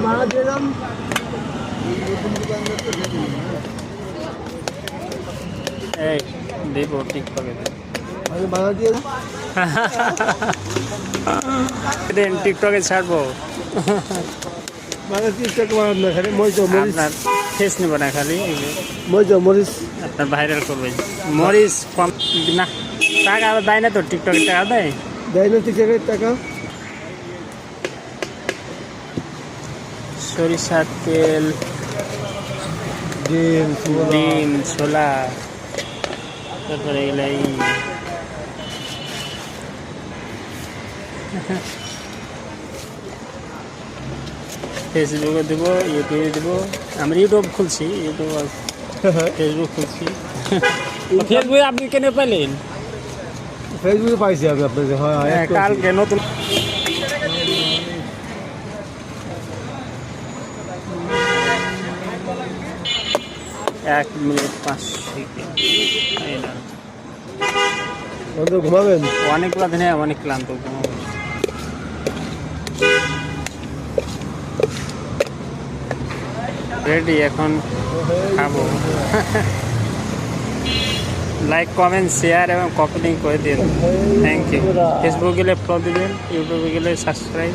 ভাড়া দিলাম। এই দেবো টিকটকে আমি ভাড়া দিয়ে দেন টিকটকে ছাড়বো। ভাড়া টিকটক বানাব না, খালি মরিচ মরিচ আপনার ফেস নেবো না, খালি মরিচ আপনার ভাইরাল করবে। মরিচ কম না, টাকা দেয় না তো, টিকটকে টাকা দেয়। দেয় না টিকটকের টাকা। সরিষার তেল, ডিম, ছোলা, তারপরে এগুলাই ফেসবুকে দেবো, ইউটিউবে দেবো। আমি ইউটিউব খুলছি, ইউটিউব ফেসবুক খুলছি। ফেসবুকে আপনি কেন পাইলেন? ফেসবুকে পাইছি আমি আপনাকে। হ্যাঁ, কালকে নতুন এক মিনিট 5 সেকেন্ড। ঘুমাবেন? অনেক দিনে অনেক ক্লান্ত, ঘুমাবো। রেডি, এখন খাবো। লাইক, কমেন্ট, শেয়ার এবং কমেন্টিং করে দিন। Thank you. ফেসবুক গেলে ফলো দিবেন, ইউটিউবে গেলে সাবস্ক্রাইব।